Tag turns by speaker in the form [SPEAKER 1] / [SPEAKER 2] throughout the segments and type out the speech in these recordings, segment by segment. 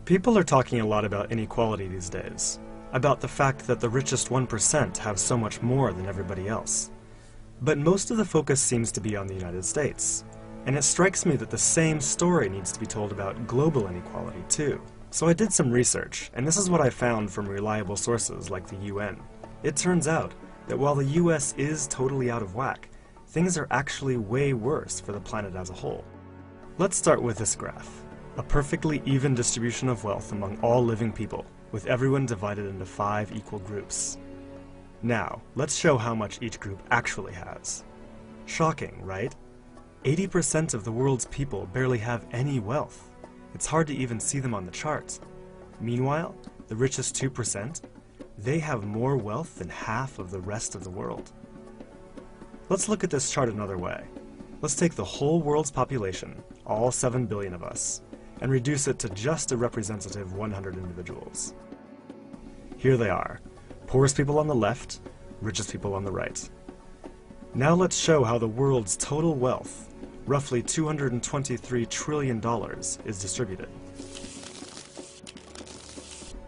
[SPEAKER 1] People are talking a lot about inequality these days, about the fact that the richest 1% have so much more than everybody else. But most of the focus seems to be on the United States, and it strikes me that the same story needs to be told about global inequality too. So I did some research, and this is what I found from reliable sources like the UN. It turns out that while the US is totally out of whack, things are actually way worse for the planet as a whole. Let's start with this graph. A perfectly even distribution of wealth among all living people, with everyone divided into 5 equal groups. Now, let's show how much each group actually has. Shocking, right? 80% of the world's people barely have any wealth. It's hard to even see them on the charts. Meanwhile, the richest 2%, they have more wealth than half of the rest of the world. Let's look at this chart another way. Let's take the whole world's population, all 7 billion of us, and reduce it to just a representative 100 individuals. Here they are, poorest people on the left, richest people on the right. Now let's show how the world's total wealth, roughly $223 trillion, is distributed.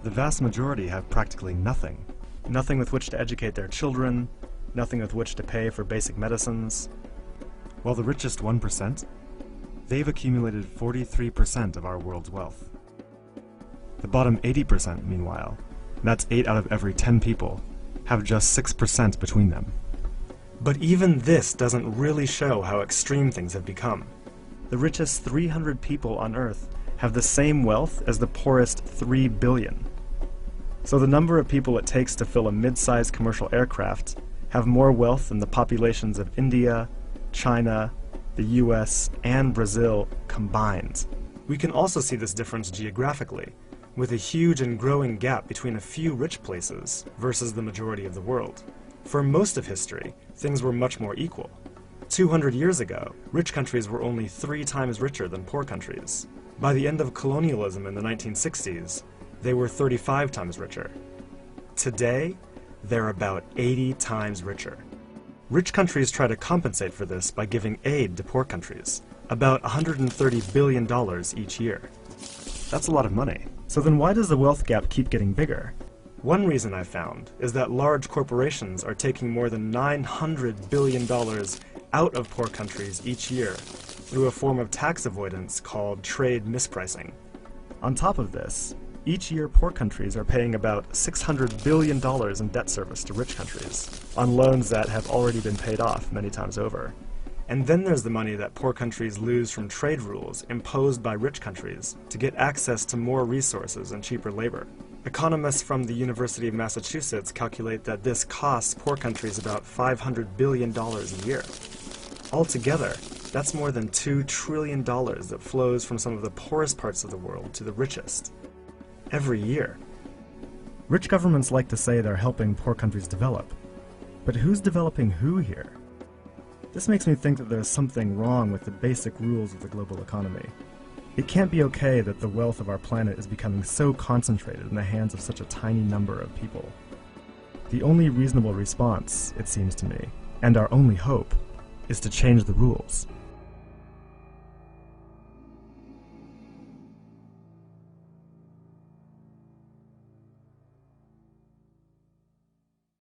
[SPEAKER 1] The vast majority have practically nothing. Nothing with which to educate their children, nothing with which to pay for basic medicines. While the richest 1%, they've accumulated 43% of our world's wealth. The bottom 80%, meanwhile, that's 8 out of every 10 people, have just 6% between them. But even this doesn't really show how extreme things have become. The richest 300 people on Earth have the same wealth as the poorest 3 billion. So the number of people it takes to fill a mid-sized commercial aircraft have more wealth than the populations of India, China, the US, and Brazil combined. We can also see this difference geographically, with a huge and growing gap between a few rich places versus the majority of the world. For most of history, things were much more equal. 200 years ago, rich countries were only 3 times richer than poor countries. By the end of colonialism in the 1960s, they were 35 times richer. Today, they're about 80 times richer. Rich countries try to compensate for this by giving aid to poor countries, about $130 billion each year. That's a lot of money. So then why does the wealth gap keep getting bigger? One reason I found is that large corporations are taking more than $900 billion out of poor countries each year through a form of tax avoidance called trade mispricing. On top of this, each year poor countries are paying about $600 billion in debt service to rich countries, on loans that have already been paid off many times over. And then there's the money that poor countries lose from trade rules imposed by rich countries to get access to more resources and cheaper labor. Economists from the University of Massachusetts calculate that this costs poor countries about $500 billion a year. Altogether, that's more than $2 trillion that flows from some of the poorest parts of the world to the richest. Every year. Rich governments like to say they're helping poor countries develop. But who's developing who here? This makes me think that there's something wrong with the basic rules of the global economy. It can't be okay that the wealth of our planet is becoming so concentrated in the hands of such a tiny number of people. The only reasonable response, it seems to me, and our only hope, is to change the rules.